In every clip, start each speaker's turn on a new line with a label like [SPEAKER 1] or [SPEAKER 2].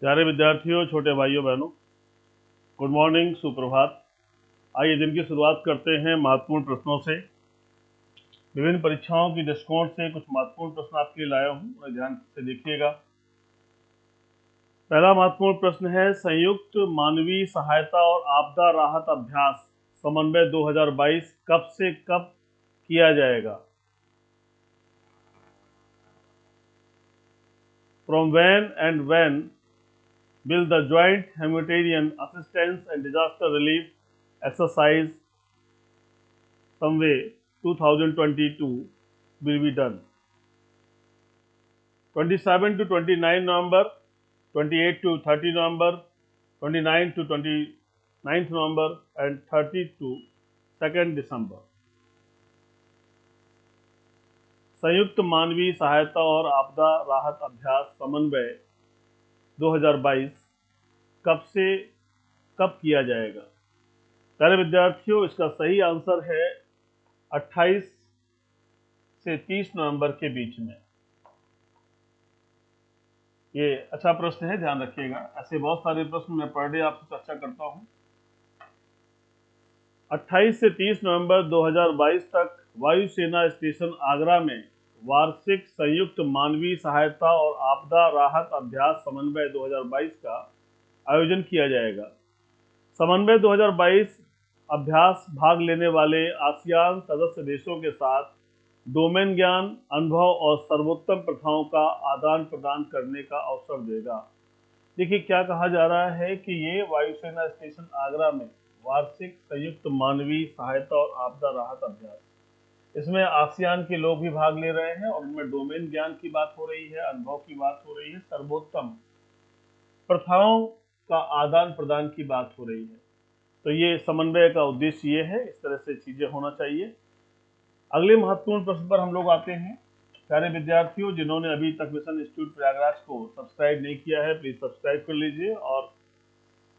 [SPEAKER 1] प्यारे विद्यार्थियों, छोटे भाइयों बहनों, गुड मॉर्निंग, सुप्रभात। आइए दिन की शुरुआत करते हैं महत्वपूर्ण प्रश्नों से। विभिन्न परीक्षाओं की दृष्टिकोण से कुछ महत्वपूर्ण प्रश्न आपके लिए लाया हूं, उन्हें ध्यान से देखिएगा। पहला महत्वपूर्ण प्रश्न है, संयुक्त मानवीय सहायता और आपदा राहत अभ्यास समन्वय 2022 कब से कब किया जाएगा? From when will the Joint Humanitarian Assistance and Disaster Relief Exercise Someway 2022 will be done? 27 to 29 November, 28 to 30 November, 29 to 29th November and 30 to 2nd December। संयुक्त मानवीय सहायता और आपदा राहत अभ्यास समन्वय 2022 कब से कब किया जाएगा? प्यारे विद्यार्थियों, इसका सही आंसर है 28 से 30 नवंबर के बीच में। ये अच्छा प्रश्न है, ध्यान रखिएगा। ऐसे बहुत सारे प्रश्न मैं पर डे आपसे चर्चा करता हूं। 28 से 30 नवंबर 2022 तक वायुसेना स्टेशन आगरा में वार्षिक संयुक्त मानवीय सहायता और आपदा राहत अभ्यास समन्वय 2022 का आयोजन किया जाएगा। समन्वय 2022 अभ्यास भाग लेने वाले आसियान सदस्य देशों के साथ डोमेन ज्ञान, अनुभव और सर्वोत्तम प्रथाओं का आदान प्रदान करने का अवसर देगा। देखिए क्या कहा जा रहा है कि ये वायुसेना स्टेशन आगरा में वार्षिक संयुक्त मानवीय सहायता और आपदा राहत अभ्यास, इसमें आसियान के लोग भी भाग ले रहे हैं और उनमें डोमेन ज्ञान की बात हो रही है, अनुभव की बात हो रही है, सर्वोत्तम प्रथाओं का आदान प्रदान की बात हो रही है। तो ये समन्वय का उद्देश्य ये है, इस तरह से चीजें होना चाहिए। अगले महत्वपूर्ण प्रश्न पर हम लोग आते हैं। प्यारे विद्यार्थियों, जिन्होंने अभी तक मिशन इंस्टीट्यूट प्रयागराज को सब्सक्राइब नहीं किया है, प्लीज सब्सक्राइब कर लीजिए और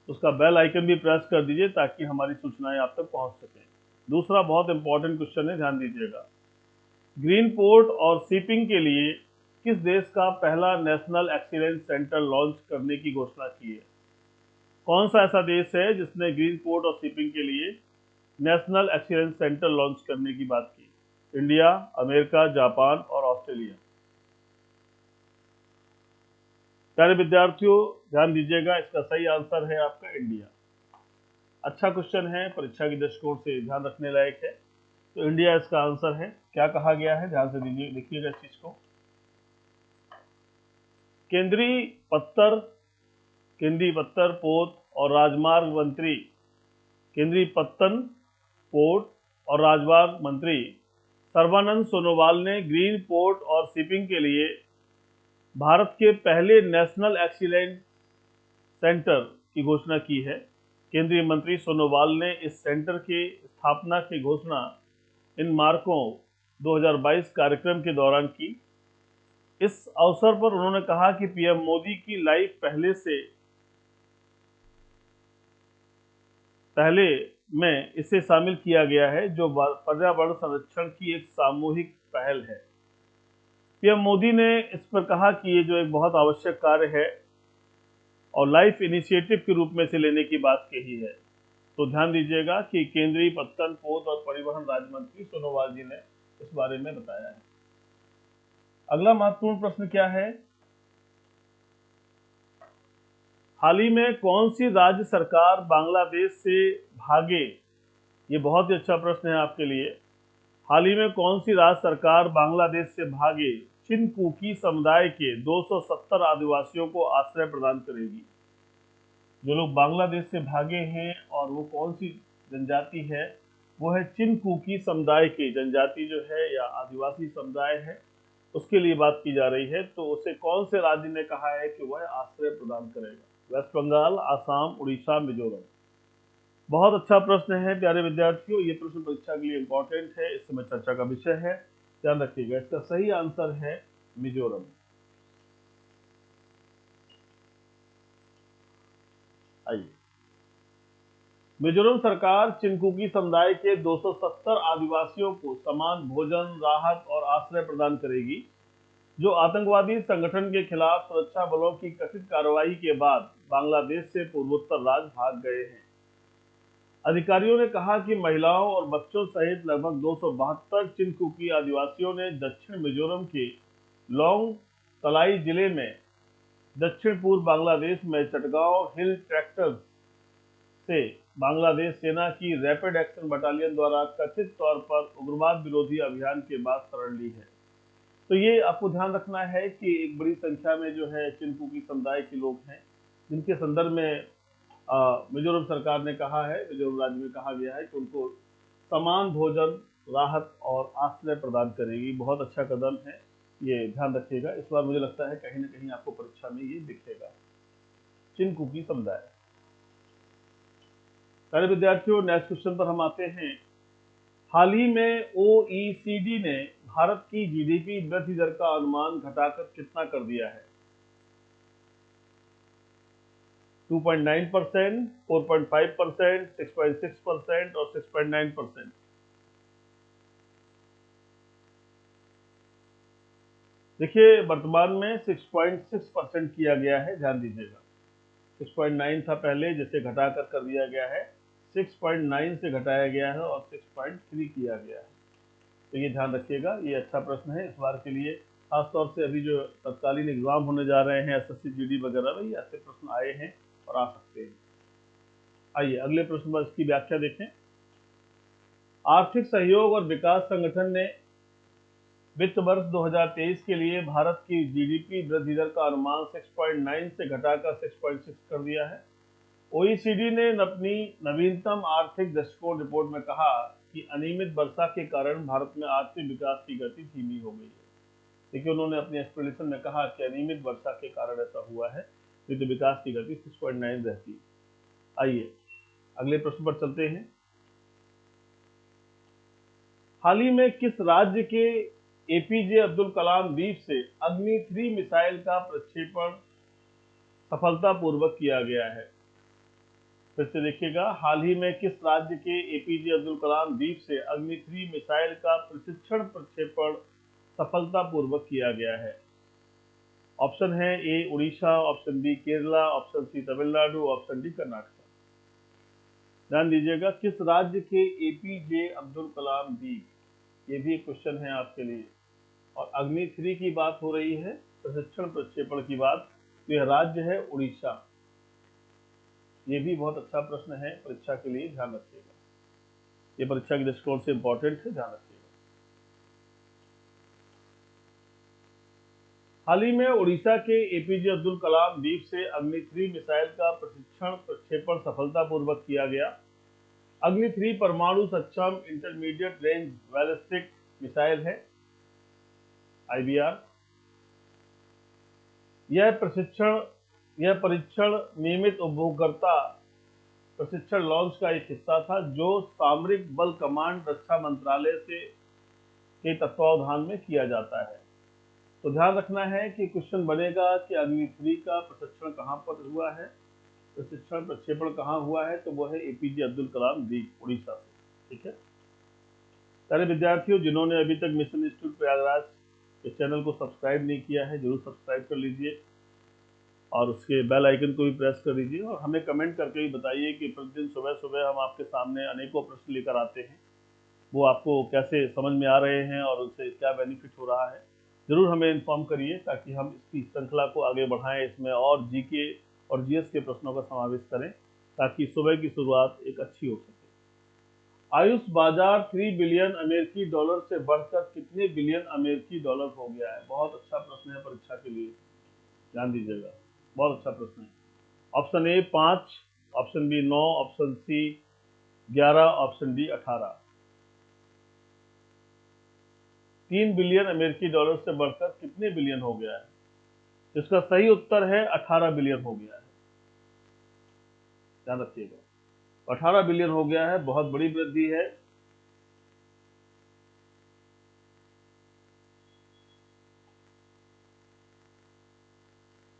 [SPEAKER 1] उसका बेल आइकन भी प्रेस कर दीजिए ताकि हमारी सूचनाएं आप तक पहुंच सकें। दूसरा बहुत इंपॉर्टेंट क्वेश्चन है, ध्यान दीजिएगा। ग्रीन पोर्ट और शिपिंग के लिए किस देश का पहला नेशनल एक्सीलेंस सेंटर लॉन्च करने की घोषणा की है? कौन सा ऐसा देश है जिसने ग्रीन पोर्ट और शिपिंग के लिए नेशनल एक्सीलेंस सेंटर लॉन्च करने की बात की? इंडिया, अमेरिका, जापान और ऑस्ट्रेलिया। प्यारे विद्यार्थियों, ध्यान दीजिएगा, इसका सही आंसर है आपका इंडिया। अच्छा क्वेश्चन है, परीक्षा की दृष्टिकोण से ध्यान रखने लायक है। तो इंडिया इसका आंसर है। क्या कहा गया है, ध्यान से देखिएगा इस चीज को। केंद्रीय पत्थर, पोत और राजमार्ग मंत्री, केंद्रीय पत्तन, पोर्ट और राजमार्ग मंत्री सर्बानंद सोनोवाल ने ग्रीन पोर्ट और शिपिंग के लिए भारत के पहले नेशनल एक्सीलेंस सेंटर की घोषणा की है। केंद्रीय मंत्री सोनोवाल ने इस सेंटर की स्थापना की घोषणा इन मार्कों 2022 कार्यक्रम के दौरान की। इस अवसर पर उन्होंने कहा कि पीएम मोदी की लाइफ पहले में इसे शामिल किया गया है, जो पर्यावरण संरक्षण की एक सामूहिक पहल है। पीएम मोदी ने इस पर कहा कि ये जो एक बहुत आवश्यक कार्य है और लाइफ इनिशिएटिव के रूप में से लेने की बात कही है। तो ध्यान दीजिएगा कि केंद्रीय पत्तन, पोत और परिवहन राज्य मंत्री सोनोवाल जी ने इस बारे में बताया है। अगला महत्वपूर्ण प्रश्न क्या है? हाल ही में कौन सी राज्य सरकार बांग्लादेश से भागे? ये बहुत ही अच्छा प्रश्न है आपके लिए। हाल ही में कौन सी राज्य सरकार बांग्लादेश से भागे चिनकुकी समुदाय के 270 आदिवासियों को आश्रय प्रदान करेगी? जो लोग बांग्लादेश से भागे हैं और वो कौन सी जनजाति है, वो है चिनकुकी समुदाय की जनजाति जो है या आदिवासी समुदाय है, उसके लिए बात की जा रही है। तो उसे कौन से राज्य ने कहा है कि वह आश्रय प्रदान करेगा? वेस्ट बंगाल, आसाम, उड़ीसा, मिजोरम। बहुत अच्छा प्रश्न है प्यारे विद्यार्थियों, ये प्रश्न परीक्षा के लिए इंपॉर्टेंट है, इस समय चर्चा का विषय है, ध्यान रखिएगा। इसका सही आंसर है मिजोरम। आइए, मिजोरम सरकार चिनकुकी समुदाय के 270 आदिवासियों को समान भोजन, राहत और आश्रय प्रदान करेगी। जो आतंकवादी संगठन के खिलाफ सुरक्षा बलों की कथित कार्रवाई के बाद बांग्लादेश से पूर्वोत्तर राज्य भाग गए हैं। अधिकारियों ने कहा कि महिलाओं और बच्चों सहित लगभग 272 चिनकुकी आदिवासियों ने दक्षिण मिजोरम के लोंग तलाई जिले में दक्षिण पूर्व बांग्लादेश में चटगांव हिल ट्रैक्टर्स से बांग्लादेश सेना की रैपिड एक्शन बटालियन द्वारा कथित तौर पर उग्रवाद विरोधी अभियान के बाद शरण ली है। तो ये आपको ध्यान रखना है कि एक बड़ी संख्या में जो है चिनकुकी समुदाय के लोग हैं, जिनके संदर्भ में मिजोरम सरकार ने कहा है, मिजोरम राज्य में कहा गया है कि उनको समान भोजन, राहत और आश्रय प्रदान करेगी। बहुत अच्छा कदम है, ये ध्यान रखिएगा। इस बार मुझे लगता है कहीं ना कहीं आपको परीक्षा में ये दिखेगा। चिनकुकी समुदाय। सारे विद्यार्थियों, नेक्स्ट क्वेश्चन पर हम आते हैं। हाल ही में ओईसीडी ने भारत की जीडीपी वृद्धि दर का अनुमान घटाकर कितना कर दिया है? 2.9%, 4.5%, 6.6% और 6.9%। देखिए, वर्तमान में 6.6% किया गया है, ध्यान दीजिएगा। 6.9 था पहले, जिसे घटाकर कर दिया गया है, 6.9 से घटाया गया है और 6.3 किया गया है। तो ये ध्यान रखिएगा, ये अच्छा प्रश्न है इस बार के लिए। खासतौर से अभी जो तत्कालीन एग्जाम होने जा रहे हैं एसएससी जीडी वगैरह में, ये ऐसे प्रश्न आए हैं और आ सकते हैं। आइए अगले प्रश्न पर इसकी व्याख्या देखें। आर्थिक सहयोग और विकास संगठन ने वित्त वर्ष 2023 के लिए भारत की जीडीपी वृद्धि दर का अनुमान 6.9 से घटाकर 6.6 कर दिया है। ओईसीडी ने अपनी नवीनतम आर्थिक दृष्टिकोण रिपोर्ट में कहा कि अनियमित वर्षा के कारण भारत में आर्थिक विकास की गति धीमी हो गई है। देखिए, उन्होंने अपनी एक्सप्लेनेशन में कहा कि अनियमित वर्षा के कारण ऐसा हुआ है, नहीं तो विकास की गति 6.9 रहती है। आइए अगले प्रश्न पर चलते हैं। हाल ही में किस राज्य के एपीजे अब्दुल कलाम द्वीप से अग्नि 3 मिसाइल का प्रक्षेपण सफलतापूर्वक किया गया है? फिर से देखिएगा, हाल ही में किस राज्य के एपीजे अब्दुल कलाम द्वीप से अग्नि 3 मिसाइल का प्रशिक्षण प्रक्षेपण सफलतापूर्वक किया गया है? ऑप्शन है A Orissa, option B Kerala, option C Tamil Nadu, option D Karnataka. ध्यान दीजिएगा, किस राज्य के एपीजे अब्दुल कलाम द्वीप, ये भी एक क्वेश्चन है आपके लिए। और अग्नि 3 की बात हो रही है, प्रशिक्षण प्रक्षेपण की बात, तो यह राज्य है उड़ीसा। ये भी बहुत अच्छा प्रश्न है परीक्षा के लिए, ध्यान रखिएगा। ये परीक्षा के दृष्टिकोण से इंपॉर्टेंट है, ध्यान रखिएगा। हाल ही में उड़ीसा के एपीजे अब्दुल कलाम द्वीप से अग्नि 3 मिसाइल का प्रशिक्षण प्रक्षेपण सफलतापूर्वक किया गया। अग्नि 3 परमाणु सक्षम इंटरमीडिएट रेंज बैलिस्टिक मिसाइल है, आईबीआर। यह परीक्षण नियमित उपभोक्ता प्रशिक्षण लॉन्च का एक हिस्सा था, जो सामरिक बल कमांड रक्षा मंत्रालय के तत्वावधान में किया जाता है। तो ध्यान रखना है कि क्वेश्चन बनेगा कि अग्नि 3 का प्रशिक्षण कहां पर हुआ है, प्रशिक्षण प्रक्षेपण कहां हुआ है, तो वो है एपीजे अब्दुल कलाम द्वीप, उड़ीसा से। ठीक है, सारे विद्यार्थियों, जिन्होंने अभी तक मिशन इंस्टीट्यूट प्रयागराज इस चैनल को सब्सक्राइब नहीं किया है, जरूर सब्सक्राइब कर लीजिए और उसके बेल आइकन को भी प्रेस कर दीजिए। और हमें कमेंट करके भी बताइए कि प्रतिदिन सुबह सुबह हम आपके सामने अनेकों प्रश्न लेकर आते हैं, वो आपको कैसे समझ में आ रहे हैं और उससे क्या बेनिफिट हो रहा है। जरूर हमें इन्फॉर्म करिए, ताकि हम इसकी श्रृंखला को आगे बढ़ाएं, इसमें और जीके और जीएस के प्रश्नों का समावेश करें, ताकि सुबह की शुरुआत एक अच्छी हो सके। आयुष बाजार 3 बिलियन अमेरिकी डॉलर से बढ़कर कितने बिलियन अमेरिकी डॉलर हो गया है? बहुत अच्छा प्रश्न है परीक्षा के लिए, ध्यान दीजिएगा, बहुत अच्छा प्रश्न है। Option A 5, option B 9, option C 11, option D 18। 3 billion अमेरिकी डॉलर से बढ़कर कितने बिलियन हो गया है? इसका सही उत्तर है 18 बिलियन हो गया है, ध्यान रखिएगा, 18 बिलियन हो गया है, बहुत बड़ी वृद्धि है।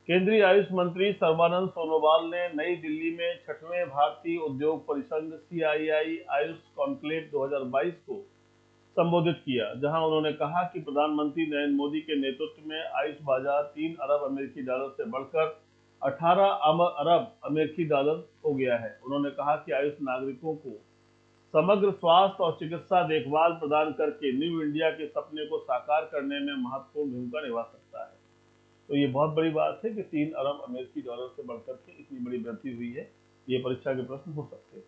[SPEAKER 1] केंद्रीय आयुष मंत्री सर्बानंद सोनोवाल ने नई दिल्ली में 6वें भारतीय उद्योग परिसंघ CII आयुष कॉन्क्लेव 2022 को संबोधित किया, जहां उन्होंने कहा कि प्रधानमंत्री नरेंद्र मोदी के नेतृत्व में आयुष बाजार 3 अरब अमेरिकी डॉलर से बढ़कर 18 अरब अमेरिकी डॉलर हो गया है। उन्होंने कहा कि आयुष नागरिकों को समग्र स्वास्थ्य और चिकित्सा देखभाल प्रदान करके न्यू इंडिया के सपने को साकार करने में महत्वपूर्ण भूमिका निभा सकता है। तो ये बहुत बड़ी बात है कि 3 अरब अमेरिकी डॉलर से बढ़कर के इतनी बड़ी वृद्धि हुई है। ये परीक्षा के प्रश्न हो सकते हैं।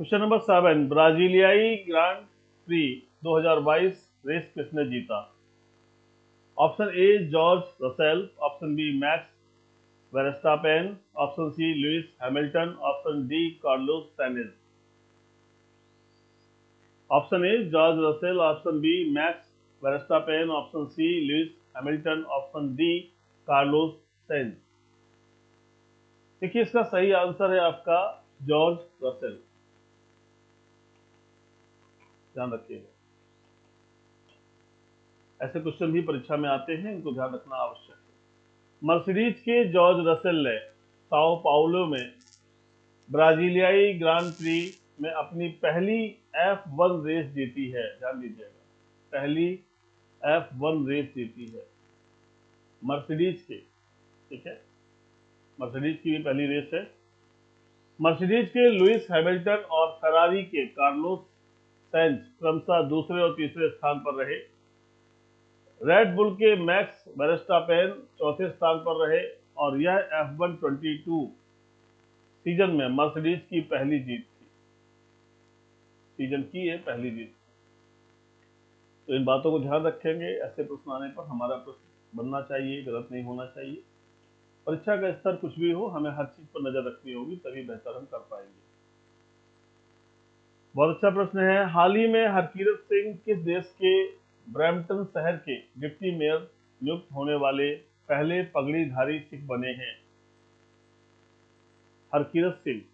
[SPEAKER 1] क्वेश्चन नंबर 7, ब्राजीलियाई ग्रांड प्री 2022 रेस किसने जीता? Option A George Russell, option B Max Verstappen, option C Lewis Hamilton, option D Carlos Sainz. Option A George Russell, option B Max Verstappen, option C Lewis Hamilton, option D Carlos Sainz. देखिए, इसका सही answer है आपका George Russell. ध्यान रखिएगा, ऐसे question भी परीक्षा में आते हैं, इनको ध्यान रखना आवश्यक है। मर्सिडीज के जॉर्ज रसेल ने साओ पाउलो में ब्राजीलियाई ग्रांड प्री में अपनी पहली F1 रेस जीती है। ध्यान दीजिएगा, पहली F1 रेस जीती है मर्सिडीज के, ठीक है, मर्सिडीज की भी पहली रेस है। मर्सिडीज के लुइस हैमिल्टन और फरारी के कार्लोस सैइंज क्रमशः दूसरे और तीसरे स्थान पर रहे। रेड बुल के मैक्स वेरस्टापेन चौथे स्थान पर रहे और यह F1 22 सीजन में मर्सिडीज की पहली जीत थी। सीजन की ये पहली जीत। तो इन बातों को ध्यान रखेंगे, ऐसे प्रश्न आने पर हमारा प्रश्न बनना चाहिए, गलत नहीं होना चाहिए। परीक्षा का स्तर कुछ भी हो, हमें हर चीज पर नजर रखनी होगी, तभी बेहतर हम कर पाएंगे। बहुत अच्छा प्रश्न है। हाल ही में हरकीरत सिंह किस देश के ब्रैम्पटन शहर के डिप्टी मेयर नियुक्त होने वाले पहले पगड़ीधारी सिख बने हैं? हरकीरत सिंह,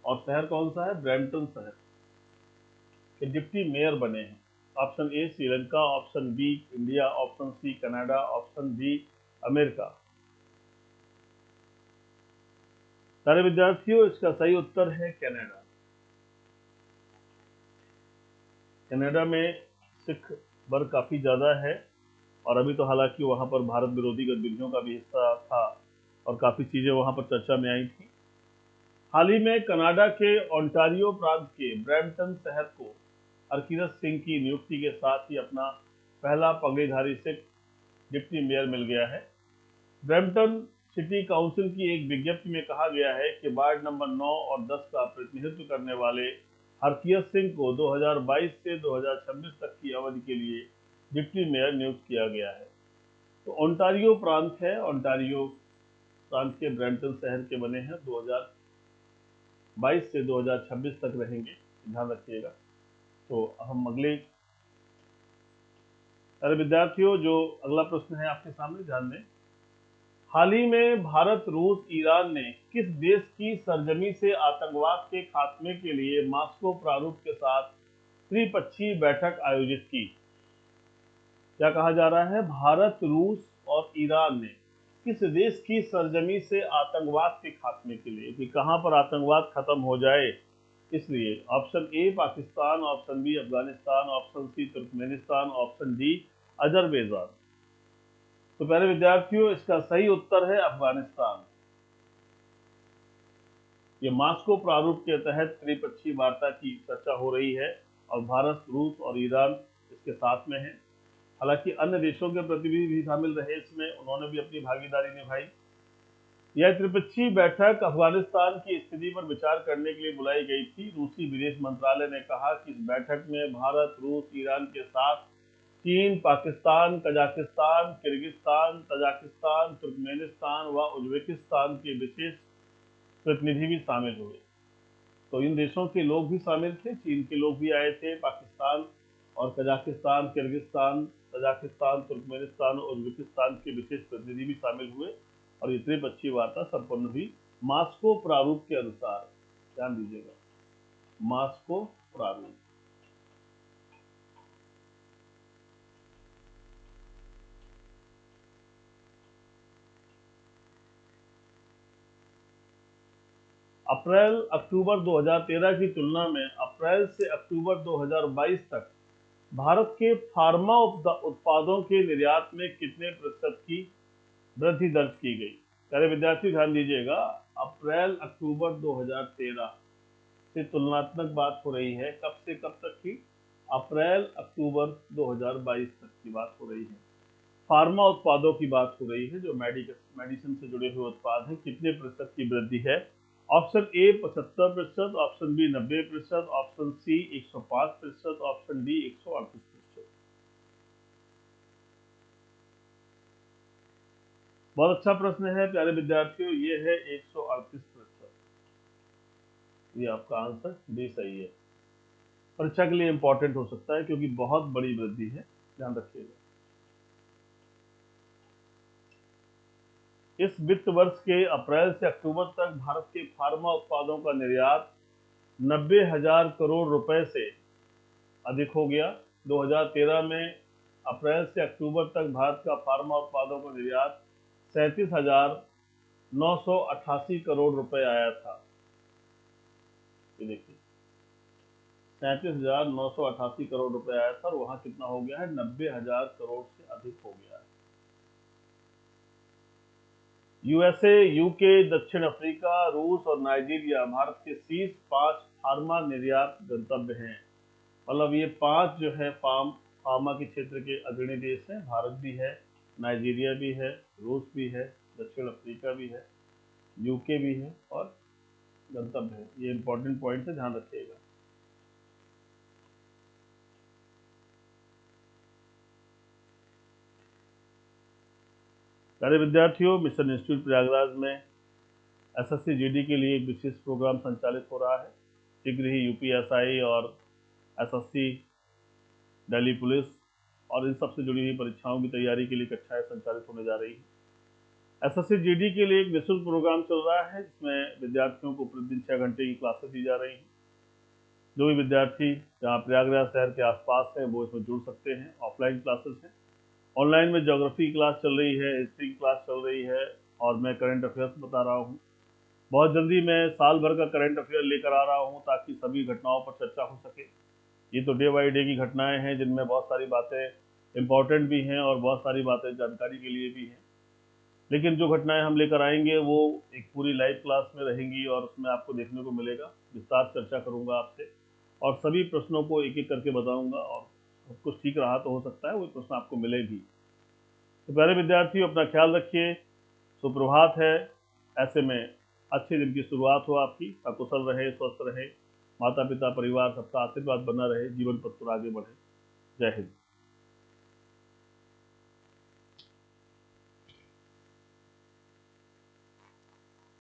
[SPEAKER 1] और शहर कौन सा है? ब्रैम्पटन शहर के डिप्टी मेयर बने हैं। Option A Sri Lanka, option B India, option C Canada, option D America. सारे विद्यार्थियों, इसका सही उत्तर है कनाडा। कनाडा में सिख वर्ग काफी ज्यादा है और अभी तो हालांकि वहां पर भारत विरोधी गतिविधियों का भी हिस्सा था और काफी चीजें वहां पर चर्चा में आई थी। हाल ही में कनाडा के ओंटारियो प्रांत के ब्रैम्पटन शहर को हरकीरत सिंह की नियुक्ति के साथ ही अपना पहला पगड़ीधारी सिख डिप्टी मेयर मिल गया है। ब्रैम्पटन सिटी काउंसिल की एक विज्ञप्ति में कहा गया है कि वार्ड नंबर 9 और 10 का प्रतिनिधित्व करने वाले हरकीरत सिंह को 2022 से 2026 तक की अवधि के लिए डिप्टी मेयर नियुक्त किया गया है। तो ओंटारियो प्रांत है, ओंटारियो प्रांत के ब्रैम्पटन शहर के बने हैं, 2022 से 2026 तक रहेंगे, ध्यान रखिएगा। तो हम अगले, अरे विद्यार्थियों, जो अगला प्रश्न है आपके सामने, ध्यान दें। हाल ही में भारत, रूस, ईरान ने किस देश की सरजमी से आतंकवाद के खात्मे के लिए मास्को प्रारूप के साथ त्रिपक्षीय बैठक आयोजित की? क्या कहा जा रहा है? भारत, रूस और ईरान ने किस देश की सरजमी से आतंकवाद के खात्मे के लिए, कि कहां पर आतंकवाद खत्म हो जाए, इसलिए option A Pakistan, option B Afghanistan, option C Turkmenistan, option D Azerbaijan. तो प्यारे विद्यार्थियों, इसका सही उत्तर है अफगानिस्तान। ये मास्को प्रारूप के तहत त्रिपक्षीय वार्ता की चर्चा हो रही है और भारत, रूस और ईरान इसके साथ में है। हालांकि अन्य देशों के प्रतिनिधि भी शामिल रहे इसमें, उन्होंने भी अपनी भागीदारी निभाई। यह त्रिपक्षीय बैठक अफगानिस्तान की स्थिति पर विचार करने के लिए बुलाई गई थी। रूसी विदेश मंत्रालय ने कहा कि इस बैठक में भारत, रूस, ईरान के साथ चीन, Pakistan, Kazakhstan, Kyrgyzstan, Tajikistan, Turkmenistan व उज्बेकिस्तान के विशेष प्रतिनिधि भी शामिल हुए। तो इन देशों के लोग भी शामिल थे, चीन के लोग भी आए थे, पाकिस्तान और कजाकिस्तान, किर्गिस्तान, तजाकिस्तान, तुर्कमेनिस्तान और उज्बेकिस्तान के विशेष प्रतिनिधि भी शामिल हुए और ये त्रिपक्षीय वार्ता संपन्न हुई मास्को प्रारूप के अनुसार। ध्यान दीजिएगा, मास्को प्रारूप। अप्रैल अक्टूबर 2013 की तुलना में अप्रैल से अक्टूबर 2022 तक भारत के फार्मा उत्पादों के निर्यात में कितने प्रतिशत की वृद्धि दर्ज की गई? प्यारे विद्यार्थी ध्यान दीजिएगा, अप्रैल अक्टूबर 2013 से तुलनात्मक बात हो रही है। कब से कब तक की? अप्रैल अक्टूबर 2022 तक की बात हो रही है। फार्मा उत्पादों की बात हो रही है, जो मेडिसिन से जुड़े हुए उत्पाद हैं। कितने प्रतिशत की वृद्धि है? Option A 75%, option B 90%, option C 105%, option D 138%। बहुत अच्छा प्रश्न है प्यारे विद्यार्थियों, ये है 138%। ये आपका आंसर डी सही है। परीक्षा के लिए इंपॉर्टेंट हो सकता है क्योंकि बहुत बड़ी वृद्धि है, ध्यान रखिएगा। इस वित्त वर्ष के अप्रैल से अक्टूबर तक भारत के फार्मा उत्पादों का निर्यात 90,000 करोड़ रुपए से अधिक हो गया। 2013 में अप्रैल से अक्टूबर तक भारत का फार्मा उत्पादों का निर्यात 37,988 करोड़ रुपए आया था। ये देखिए 37,988 करोड़ रुपए आया था और वहां कितना हो गया है? 90,000 करोड़ से अधिक हो गया है। यूएसए, यूके, दक्षिण अफ्रीका, रूस और नाइजीरिया भारत के शीर्ष 5 फार्मा निर्यात गंतव्य हैं। मतलब ये 5 जो है फार्मा के क्षेत्र के अग्रणी देश हैं। भारत भी है, नाइजीरिया भी है, रूस भी है, दक्षिण अफ्रीका भी है, यूके भी है और गंतव्य है। ये इंपॉर्टेंट पॉइंट है, ध्यान रखिएगा। प्यारे विद्यार्थियों, मिशन इंस्टीट्यूट प्रयागराज में एसएससी जीडी के लिए एक विशेष प्रोग्राम संचालित हो रहा है। शीघ्र ही यूपीएसआई और एसएससी, दिल्ली पुलिस और इन सबसे जुड़ी हुई परीक्षाओं की तैयारी के लिए कक्षाएं संचालित होने जा रही हैं। एसएससी जीडी के लिए एक निःशुल्क प्रोग्राम चल रहा है, जिसमें विद्यार्थियों को प्रतिदिन 6 घंटे की क्लासेस दी जा रही हैं। जो भी विद्यार्थी जहाँ प्रयागराज शहर के आसपास है वो इसमें जुड़ सकते हैं। ऑफलाइन क्लासेस हैं, ऑनलाइन में ज्योग्राफी की क्लास चल रही है, हिस्ट्री की क्लास चल रही है और मैं करंट अफेयर्स बता रहा हूँ। बहुत जल्दी मैं साल भर का करंट अफेयर लेकर आ रहा हूँ ताकि सभी घटनाओं पर चर्चा हो सके। ये तो डे बाई डे की घटनाएं हैं जिनमें बहुत सारी बातें इंपॉर्टेंट भी हैं और बहुत सारी बातें जानकारी के लिए भी हैं। लेकिन जो घटनाएं हम लेकर आएंगे वो एक पूरी लाइव क्लास में रहेंगी और उसमें आपको देखने को मिलेगा। विस्तार चर्चा करूंगा आपसे और सभी प्रश्नों को एक एक करके बताऊंगा और कुछ ठीक रहा तो हो सकता है वो प्रश्न आपको मिले भी। तो प्यारे विद्यार्थियों, अपना ख्याल रखिए। सुप्रभात है। ऐसे में अच्छे दिन की शुरुआत हो आपकी। सकुशल रहे, स्वस्थ रहे, माता पिता परिवार सबका आशीर्वाद बना रहे, जीवन पथ पर आगे बढ़े। जय हिंद।